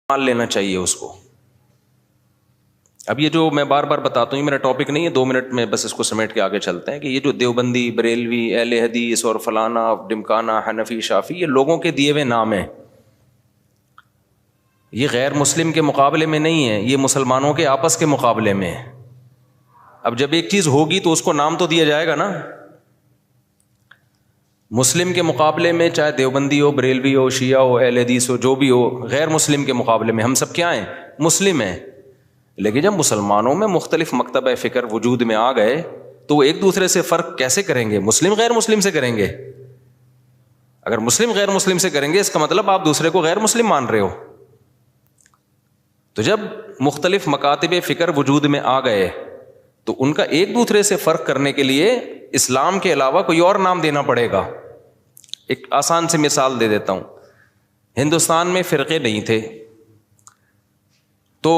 مان لینا چاہیے اس کو. اب یہ جو میں بار بار بتاتا ہوں یہ میرا ٹاپک نہیں ہے, 2 منٹ میں بس اس کو سمیٹ کے آگے چلتے ہیں کہ یہ جو دیوبندی, بریلوی, اہل حدیث اور فلانا, ڈمکانا, حنفی, شافی, یہ لوگوں کے دیے ہوئے نام ہیں. یہ غیر مسلم کے مقابلے میں نہیں ہے, یہ مسلمانوں کے آپس کے مقابلے میں ہے. اب جب ایک چیز ہوگی تو اس کو نام تو دیا جائے گا نا. مسلم کے مقابلے میں چاہے دیوبندی ہو, بریلوی ہو, شیعہ ہو, اہل حدیث ہو, جو بھی ہو, غیر مسلم کے مقابلے میں ہم سب کیا ہیں؟ مسلم ہیں. لیکن جب مسلمانوں میں مختلف مکتبہ فکر وجود میں آ گئے تو وہ ایک دوسرے سے فرق کیسے کریں گے؟ مسلم غیر مسلم سے کریں گے. اگر مسلم غیر مسلم سے کریں گے اس کا مطلب آپ دوسرے کو غیر مسلم مان رہے ہو. تو جب مختلف مکاتب فکر وجود میں آ گئے تو ان کا ایک دوسرے سے فرق کرنے کے لیے اسلام کے علاوہ کوئی اور نام دینا پڑے گا. ایک آسان سی مثال دے دیتا ہوں. ہندوستان میں فرقے نہیں تھے تو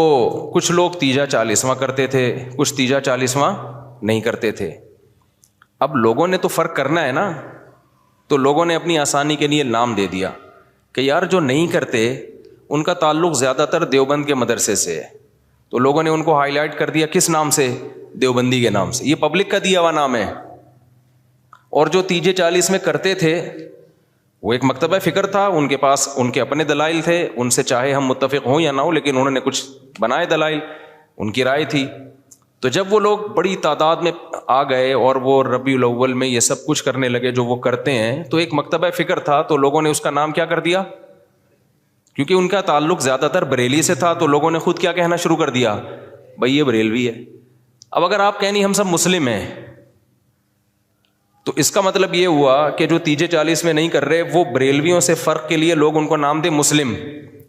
کچھ لوگ تیجا چالیسواں کرتے تھے, کچھ تیجا چالیسواں نہیں کرتے تھے. اب لوگوں نے تو فرق کرنا ہے نا, تو لوگوں نے اپنی آسانی کے لیے نام دے دیا کہ یار جو نہیں کرتے ان کا تعلق زیادہ تر دیوبند کے مدرسے سے ہے, تو لوگوں نے ان کو ہائی لائٹ کر دیا کس نام سے؟ دیوبندی کے نام سے. یہ پبلک کا دیا ہوا نام ہے. اور جو تیجے 40 میں کرتے تھے وہ ایک مکتبہ فکر تھا, ان کے پاس ان کے اپنے دلائل تھے, ان سے چاہے ہم متفق ہوں یا نہ ہوں لیکن انہوں نے کچھ بنائے دلائل, ان کی رائے تھی. تو جب وہ لوگ بڑی تعداد میں آ گئے اور وہ ربیع الاول میں یہ سب کچھ کرنے لگے جو وہ کرتے ہیں, تو ایک مکتبہ فکر تھا تو لوگوں نے اس کا نام کیا کر دیا؟ کیونکہ ان کا تعلق زیادہ تر بریلی سے تھا تو لوگوں نے خود کیا کہنا شروع کر دیا؟ بھائی یہ بریلوی ہے. اب اگر آپ کہیں نہیں ہم سب مسلم ہیں تو اس کا مطلب یہ ہوا کہ جو تیجے 40 میں نہیں کر رہے وہ بریلویوں سے فرق کے لیے لوگ ان کو نام دے مسلم.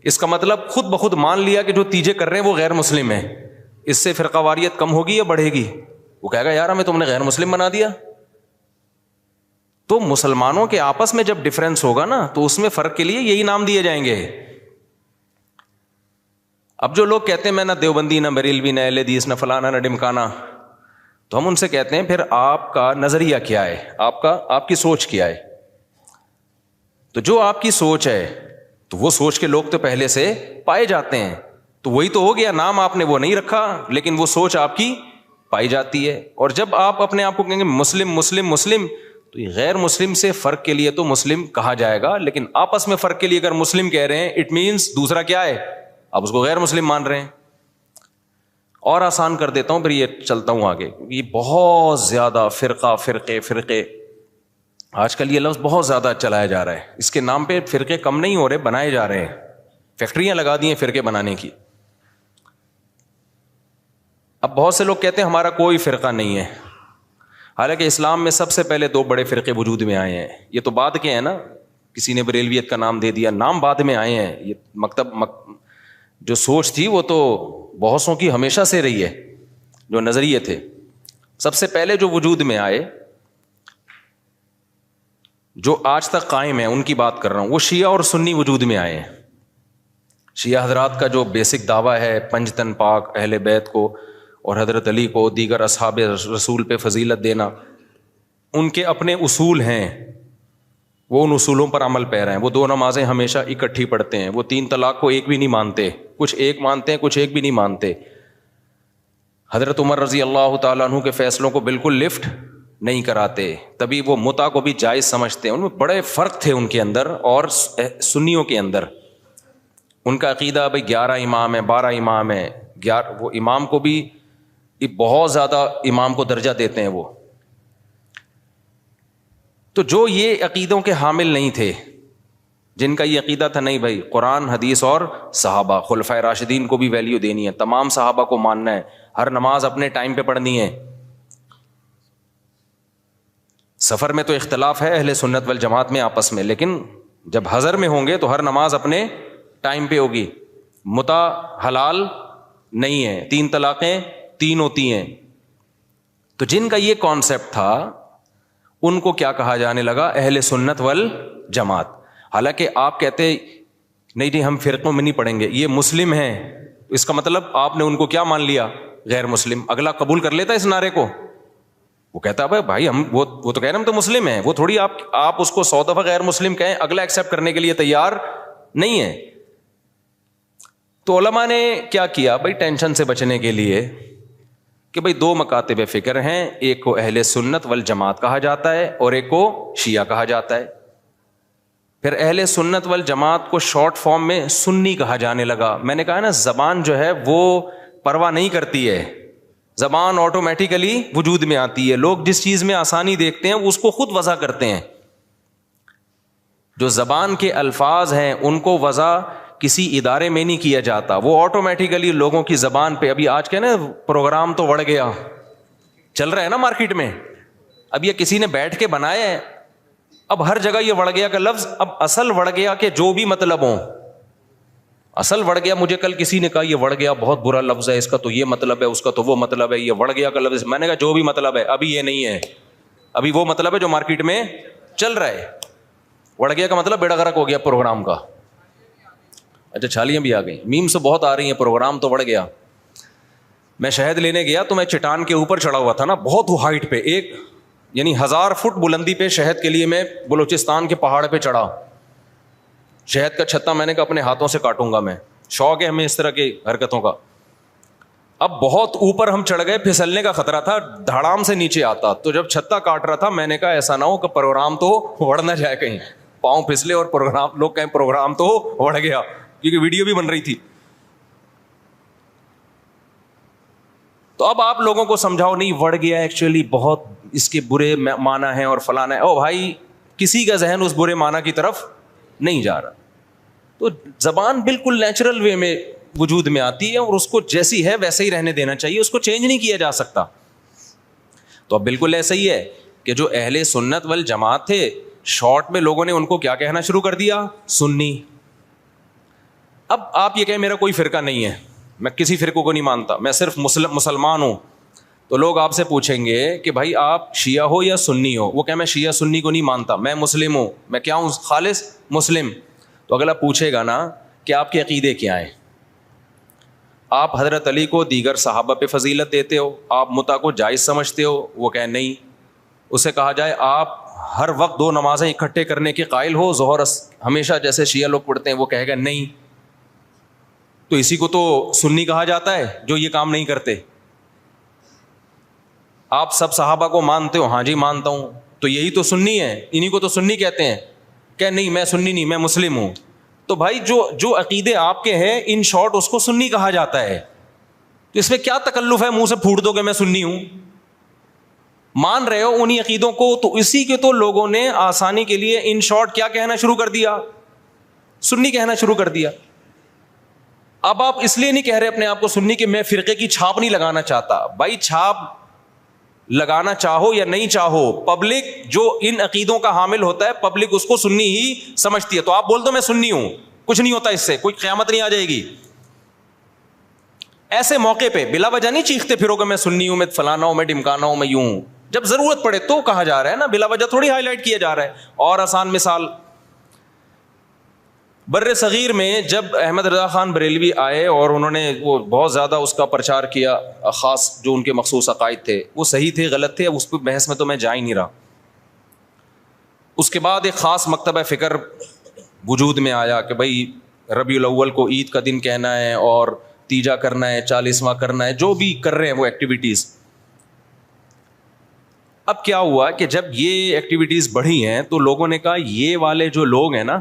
اس کا مطلب خود بخود مان لیا کہ جو تیجے کر رہے ہیں وہ غیر مسلم ہیں. اس سے فرقہ واریت کم ہوگی یا بڑھے گی؟ وہ کہے گا یار ہمیں تم نے غیر مسلم بنا دیا. تو مسلمانوں کے آپس میں جب ڈفرینس ہوگا نا تو اس میں فرق کے لیے یہی نام دیے جائیں گے. اب جو لوگ کہتے ہیں میں نہ دیوبندی, نہ بریلوی, نہ اہل حدیث, نہ فلانا, نہ ڈمکانا, تو ہم ان سے کہتے ہیں پھر آپ کا نظریہ کیا ہے, آپ کی سوچ کیا ہے؟ تو جو آپ کی سوچ ہے تو وہ سوچ کے لوگ تو پہلے سے پائے جاتے ہیں, تو وہی تو ہو گیا. نام آپ نے وہ نہیں رکھا لیکن وہ سوچ آپ کی پائی جاتی ہے. اور جب آپ اپنے آپ کو کہیں گے مسلم مسلم مسلم تو یہ غیر مسلم سے فرق کے لیے تو مسلم کہا جائے گا, لیکن آپس میں فرق کے لیے اگر مسلم کہہ رہے ہیں اٹ مینس دوسرا کیا ہے, آپ اس کو غیر مسلم مان رہے ہیں. اور آسان کر دیتا ہوں پھر یہ چلتا ہوں آگے. یہ بہت زیادہ فرقے آج کل یہ لفظ بہت زیادہ چلایا جا رہا ہے. اس کے نام پہ فرقے کم نہیں ہو رہے, بنائے جا رہے ہیں. فیکٹریاں لگا دی ہیں فرقے بنانے کی. اب بہت سے لوگ کہتے ہیں ہمارا کوئی فرقہ نہیں ہے, حالانکہ اسلام میں سب سے پہلے 2 بڑے فرقے وجود میں آئے ہیں. یہ تو بعد کے ہیں نا, کسی نے بریلویت کا نام دے دیا, نام بعد میں آئے ہیں. یہ جو سوچ تھی وہ تو بہتوں کی ہمیشہ سے رہی ہے. جو نظریے تھے سب سے پہلے جو وجود میں آئے, جو آج تک قائم ہیں, ان کی بات کر رہا ہوں. وہ شیعہ اور سنی وجود میں آئے ہیں. شیعہ حضرات کا جو بیسک دعویٰ ہے پنج تن پاک, اہل بیت کو اور حضرت علی کو, دیگر اصحاب رسول پہ فضیلت دینا, ان کے اپنے اصول ہیں, وہ ان اصولوں پر عمل پیرا ہیں. وہ 2 نمازیں ہمیشہ اکٹھی پڑھتے ہیں. وہ 3 طلاق کو ایک بھی نہیں مانتے, کچھ ایک مانتے ہیں کچھ ایک بھی نہیں مانتے. حضرت عمر رضی اللہ تعالیٰ عنہ کے فیصلوں کو بالکل لفٹ نہیں کراتے, تبھی وہ متع کو بھی جائز سمجھتے ہیں. ان میں بڑے فرق تھے ان کے اندر اور سنیوں کے اندر. ان کا عقیدہ بھائی 11 امام ہیں, 12 امام ہیں. وہ امام کو بھی بہت زیادہ امام کو درجہ دیتے ہیں وہ. تو جو یہ عقیدوں کے حامل نہیں تھے, جن کا یہ عقیدہ تھا نہیں بھائی قرآن حدیث اور صحابہ, خلفائے راشدین کو بھی ویلیو دینی ہے, تمام صحابہ کو ماننا ہے, ہر نماز اپنے ٹائم پہ پڑھنی ہے. سفر میں تو اختلاف ہے اہل سنت والجماعت میں آپس میں, لیکن جب حضر میں ہوں گے تو ہر نماز اپنے ٹائم پہ ہوگی. متع حلال نہیں ہے, 3 طلاقیں 3 ہوتی ہیں. تو جن کا یہ کانسیپٹ تھا ان کو کیا کہا جانے لگا؟ اہل سنت والجماعت. حالانکہ آپ کہتے نہیں جی ہم فرقوں میں نہیں پڑھیں گے, یہ مسلم ہیں, اس کا مطلب آپ نے ان کو کیا مان لیا؟ غیر مسلم. اگلا قبول کر لیتا اس نعرے کو؟ وہ کہتا ہے بھائی ہم وہ تو کہہ رہے ہیں ہم تو مسلم ہیں. وہ تھوڑی آپ اس کو 100 دفعہ غیر مسلم کہیں, اگلا ایکسیپٹ کرنے کے لیے تیار نہیں ہے. تو علماء نے کیا کیا بھائی ٹینشن سے بچنے کے لیے کہ بھائی دو مکاتب فکر ہیں, ایک کو اہل سنت والجماعت کہا جاتا ہے اور ایک کو شیعہ کہا جاتا ہے. پھر اہل سنت والجماعت کو شارٹ فارم میں سنی کہا جانے لگا. میں نے کہا نا زبان جو ہے وہ پرواہ نہیں کرتی ہے, زبان آٹومیٹیکلی وجود میں آتی ہے. لوگ جس چیز میں آسانی دیکھتے ہیں اس کو خود وضع کرتے ہیں. جو زبان کے الفاظ ہیں ان کو وضع کسی ادارے میں نہیں کیا جاتا, وہ آٹومیٹیکلی لوگوں کی زبان پہ. ابھی آج کے نا پروگرام تو بڑھ گیا چل رہا ہے نا مارکیٹ میں, اب یہ کسی نے بیٹھ کے بنایا ہے, اب ہر جگہ یہ وڑ گیا کا لفظ. اب اصل وڑ گیا کہ جو بھی مطلب ہو, اصل وڑ گیا. مجھے کل کسی نے کہا یہ وڑ گیا بہت برا لفظ ہے, اس کا تو یہ مطلب ہے, اس کا تو وہ مطلب ہے, یہ وڑ گیا کا لفظ. میں نے کہا جو بھی مطلب ہے ابھی یہ نہیں ہے, ابھی وہ مطلب ہے جو مارکیٹ میں چل رہا ہے. وڑ گیا کا مطلب بیڑا غرق ہو گیا پروگرام کا. اچھا چھالیاں بھی آ گئی, میم سے بہت آ رہی ہیں, پروگرام تو بڑھ گیا. میں شہد لینے گیا تو میں چٹان کے اوپر چڑھا ہوا تھا نا, بہت ہائٹ پہ, ایک یعنی 1000 فٹ بلندی پہ شہد کے لیے میں بلوچستان کے پہاڑ پہ چڑھا. شہد کا چھتا میں نے کہا اپنے ہاتھوں سے کاٹوں گا میں, شوق ہے ہمیں اس طرح کی حرکتوں کا. اب بہت اوپر ہم چڑھ گئے, پھسلنے کا خطرہ تھا, دھڑام سے نیچے آتا. تو جب چھتا کاٹ رہا تھا میں نے کہا ایسا نہ ہو کہ پروگرام تو وڑ نہ جائے, کہیں پاؤں پھسلے اور پروگرام لوگ کہیں پروگرام تو وڑ گیا, کیونکہ ویڈیو بھی بن رہی تھی. تو اب آپ لوگوں کو سمجھاؤ نہیں وڑ گیا ایکچولی بہت اس کے برے معنی ہیں اور فلانا ہے. او بھائی کسی کا ذہن اس برے معنی کی طرف نہیں جا رہا. تو زبان بالکل نیچرل وے میں وجود میں آتی ہے اور اس کو جیسی ہے ویسے ہی رہنے دینا چاہیے, اس کو چینج نہیں کیا جا سکتا. تو اب بالکل ایسا ہی ہے کہ جو اہل سنت والجماعت تھے, شارٹ میں لوگوں نے ان کو کیا کہنا شروع کر دیا, سنی. اب آپ یہ کہیں میرا کوئی فرقہ نہیں ہے, میں کسی فرقوں کو نہیں مانتا, میں صرف مسلمان ہوں, تو لوگ آپ سے پوچھیں گے کہ بھائی آپ شیعہ ہو یا سنی ہو. وہ کہ میں شیعہ سنی کو نہیں مانتا, میں مسلم ہوں. میں کیا ہوں, خالص مسلم. تو اگلا پوچھے گا نا کہ آپ کے عقیدے کیا ہیں, آپ حضرت علی کو دیگر صحابہ پہ فضیلت دیتے ہو, آپ متع کو جائز سمجھتے ہو. وہ کہ نہیں. اسے کہا جائے آپ ہر وقت 2 نمازیں اکٹھے کرنے کے قائل ہو, ظہر ہمیشہ جیسے شیعہ لوگ پڑھتے ہیں. وہ کہے گا نہیں. تو اسی کو تو سنی کہا جاتا ہے جو یہ کام نہیں کرتے. آپ سب صحابہ کو مانتے ہو, ہاں جی مانتا ہوں. تو یہی تو سنی ہے, انہی کو تو سنی کہتے ہیں. کہ نہیں میں سنی نہیں, میں مسلم ہوں. تو بھائی جو عقیدے آپ کے ہیں ان شارٹ اس کو سنی کہا جاتا ہے. تو اس میں کیا تکلف ہے منہ سے پھوٹ دو کہ میں سنی ہوں, مان رہے ہو انہی عقیدوں کو. تو اسی کے تو لوگوں نے آسانی کے لیے ان شارٹ کیا کہنا شروع کر دیا, سنی کہنا شروع کر دیا. اب آپ اس لیے نہیں کہہ رہے اپنے آپ کو سنی کہ میں فرقے کی چھاپ نہیں لگانا چاہتا. بھائی چھاپ لگانا چاہو یا نہیں چاہو, پبلک جو ان عقیدوں کا حامل ہوتا ہے پبلک اس کو سنی ہی سمجھتی ہے. تو آپ بول دو میں سنی ہوں, کچھ نہیں ہوتا, اس سے کوئی قیامت نہیں آ جائے گی. ایسے موقع پہ بلا وجہ نہیں چیختے پھرو کہ میں سنی ہوں, میں فلانا ہوں, میں ڈمکانا ہوں, میں یوں ہوں. جب ضرورت پڑے تو کہا جا رہا ہے نا, بلا وجہ تھوڑی ہائی لائٹ کیا جا رہا ہے. اور آسان مثال, بر صغیر میں جب احمد رضا خان بریلوی آئے اور انہوں نے وہ بہت زیادہ اس کا پرچار کیا, خاص جو ان کے مخصوص عقائد تھے وہ صحیح تھے غلط تھے, اس پہ بحث میں تو میں جا ہی نہیں رہا. اس کے بعد ایک خاص مکتبہ فکر وجود میں آیا کہ بھائی ربیع الاول کو عید کا دن کہنا ہے اور تیجا کرنا ہے, 40واں کرنا ہے, جو بھی کر رہے ہیں وہ ایکٹیویٹیز. اب کیا ہوا کہ جب یہ ایکٹیویٹیز بڑھی ہیں تو لوگوں نے کہا یہ والے جو لوگ ہیں نا,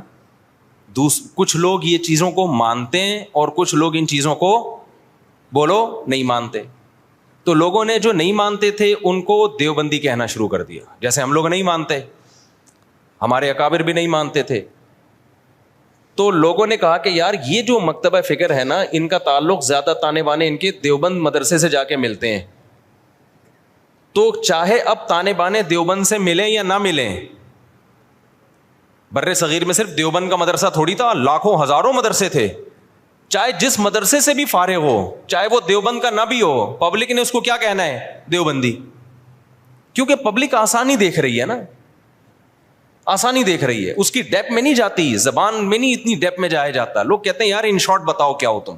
کچھ لوگ یہ چیزوں کو مانتے ہیں اور کچھ لوگ ان چیزوں کو بولو نہیں مانتے. تو لوگوں نے جو نہیں مانتے تھے ان کو دیوبندی کہنا شروع کر دیا, جیسے ہم لوگ نہیں مانتے, ہمارے اکابر بھی نہیں مانتے تھے. تو لوگوں نے کہا کہ یار یہ جو مکتبہ فکر ہے نا ان کا تعلق زیادہ تانے بانے ان کے دیوبند مدرسے سے جا کے ملتے ہیں. تو چاہے اب تانے بانے دیوبند سے ملیں یا نہ ملیں, بر صغیر میں صرف دیوبند کا مدرسہ تھوڑی تھا, لاکھوں ہزاروں مدرسے تھے. چاہے جس مدرسے سے بھی فارغ ہو, چاہے وہ دیوبند کا نہ بھی ہو, پبلک نے اس کو کیا کہنا ہے, دیوبندی. کیونکہ پبلک آسانی دیکھ رہی ہے نا, آسانی دیکھ رہی ہے, اس کی ڈیپ میں نہیں جاتی, زبان میں نہیں اتنی ڈیپ میں جایا جاتا. لوگ کہتے ہیں یار ان شارٹ بتاؤ کیا ہو تم.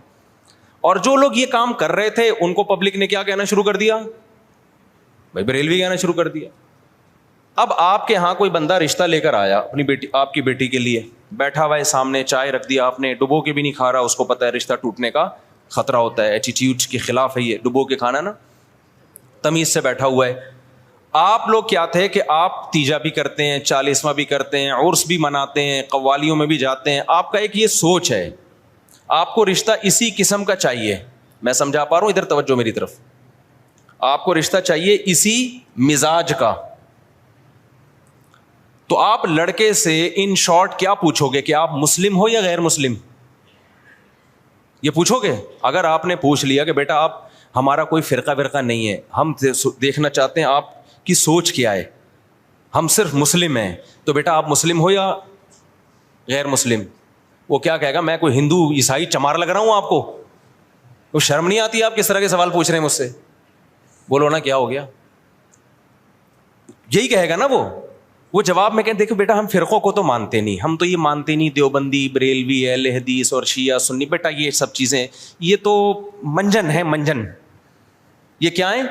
اور جو لوگ یہ کام کر رہے تھے ان کو پبلک نے کیا کہنا شروع کر دیا, بھائی بریلوی کہنا شروع کر دیا. اب آپ کے ہاں کوئی بندہ رشتہ لے کر آیا اپنی بیٹی, آپ کی بیٹی کے لیے, بیٹھا ہوا ہے سامنے, چائے رکھ دیا آپ نے, ڈبو کے بھی نہیں کھا رہا, اس کو پتہ ہے رشتہ ٹوٹنے کا خطرہ ہوتا ہے, ایٹیٹیوڈ کے خلاف ہے یہ ڈبو کے کھانا نا, تمیز سے بیٹھا ہوا ہے. آپ لوگ کیا تھے کہ آپ تیجا بھی کرتے ہیں, 40واں بھی کرتے ہیں, عرس بھی مناتے ہیں, قوالیوں میں بھی جاتے ہیں. آپ کا ایک یہ سوچ ہے, آپ کو رشتہ اسی قسم کا چاہیے. میں سمجھا پا رہا ہوں, ادھر توجہ میری طرف. آپ کو رشتہ چاہیے اسی مزاج کا. تو آپ لڑکے سے ان شارٹ کیا پوچھو گے کہ آپ مسلم ہو یا غیر مسلم, یہ پوچھو گے؟ اگر آپ نے پوچھ لیا کہ بیٹا آپ ہمارا کوئی فرقہ نہیں ہے, ہم دیکھنا چاہتے ہیں آپ کی سوچ کیا ہے, ہم صرف مسلم ہیں, تو بیٹا آپ مسلم ہو یا غیر مسلم. وہ کیا کہے گا, میں کوئی ہندو عیسائی چمار لگ رہا ہوں آپ کو؟ وہ شرم نہیں آتی آپ کس طرح کے سوال پوچھ رہے ہیں مجھ سے؟ بولو نا کیا ہو گیا, یہی کہے گا نا وہ جواب میں کہیں دیکھو بیٹا ہم فرقوں کو تو مانتے نہیں, ہم تو یہ مانتے نہیں دیوبندی, بریلوی, اہل حدیث اور شیعہ سنی. بیٹا یہ سب چیزیں یہ تو منجن ہے, منجن. یہ کیا ہے؟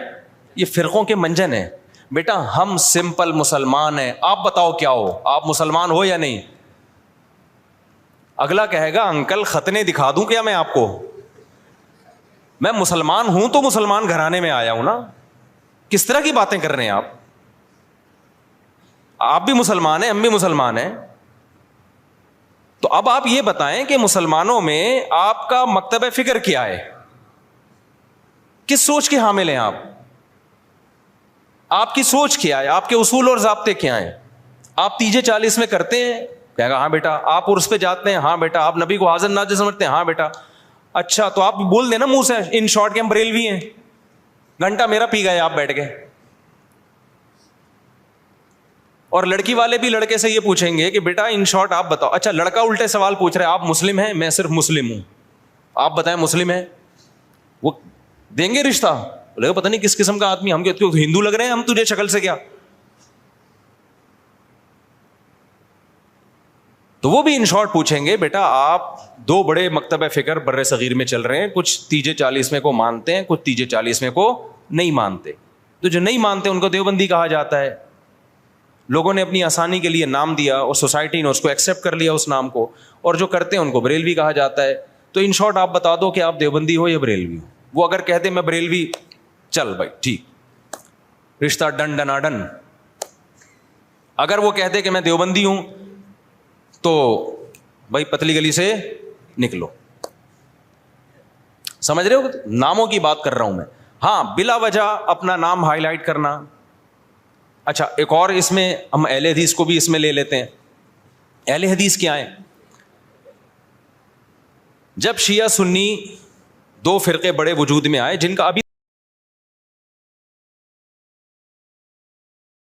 یہ فرقوں کے منجن ہیں. بیٹا ہم سمپل مسلمان ہیں, آپ بتاؤ کیا ہو, آپ مسلمان ہو یا نہیں؟ اگلا کہے گا انکل ختنے دکھا دوں کیا میں آپ کو؟ میں مسلمان ہوں تو مسلمان گھرانے میں آیا ہوں نا. کس طرح کی باتیں کر رہے ہیں آپ؟ آپ بھی مسلمان ہیں, ہم بھی مسلمان ہیں. تو اب آپ یہ بتائیں کہ مسلمانوں میں آپ کا مکتب فکر کیا ہے, کس سوچ کے حامل ہیں آپ کی سوچ کیا ہے, آپ کے اصول اور ضابطے کیا ہیں؟ آپ تیجے 40 میں کرتے ہیں, کہے گا ہاں بیٹا. آپ عرس پہ جاتے ہیں, ہاں بیٹا. آپ نبی کو حاضر ناظر سمجھتے ہیں, ہاں بیٹا. اچھا تو آپ بول دیں نا منہ سے ان شارٹ کے ہم بریلوی ہیں, گھنٹہ میرا پی گئے آپ بیٹھ کے. اور لڑکی والے بھی لڑکے سے یہ پوچھیں گے کہ بیٹا ان شارٹ آپ بتاؤ. اچھا لڑکا الٹے سوال پوچھ رہا ہے, آپ مسلم ہیں؟ میں صرف مسلم ہوں, آپ بتائیں مسلم ہیں. وہ دیں گے رشتہ؟ بولے گا پتہ نہیں کس قسم کا آدمی, ہم کیوں ہندو لگ رہے ہیں ہم تجھے شکل سے کیا؟ تو وہ بھی ان شارٹ پوچھیں گے بیٹا آپ دو بڑے مکتب فکر بر صغیر میں چل رہے ہیں, کچھ تیجے 40 میں کو مانتے ہیں, کچھ تیجے 40 میں کو نہیں مانتے. تو جو نہیں مانتے ان کو دیوبندی کہا جاتا ہے. لوگوں نے اپنی آسانی کے لیے نام دیا اور سوسائٹی نے اس کو ایکسیپٹ کر لیا اس نام کو, اور جو کرتے ہیں ان کو بریلوی کہا جاتا ہے. تو ان شارٹ آپ بتا دو کہ آپ دیوبندی ہو یا بریلوی ہو. وہ اگر کہتے میں بریلوی, چل بھائی ٹھیک, رشتہ ڈن ڈنا ڈن. اگر وہ کہتے کہ میں دیوبندی ہوں تو بھائی پتلی گلی سے نکلو. سمجھ رہے ہو؟ ناموں کی بات کر رہا ہوں میں. ہاں بلا وجہ اپنا نام ہائی لائٹ کرنا. اچھا ایک اور اس میں ہم اہل حدیث کو بھی اس میں لے لیتے ہیں. اہل حدیث کیا ہیں؟ جب شیعہ سنی دو فرقے بڑے وجود میں آئے جن کا ابھی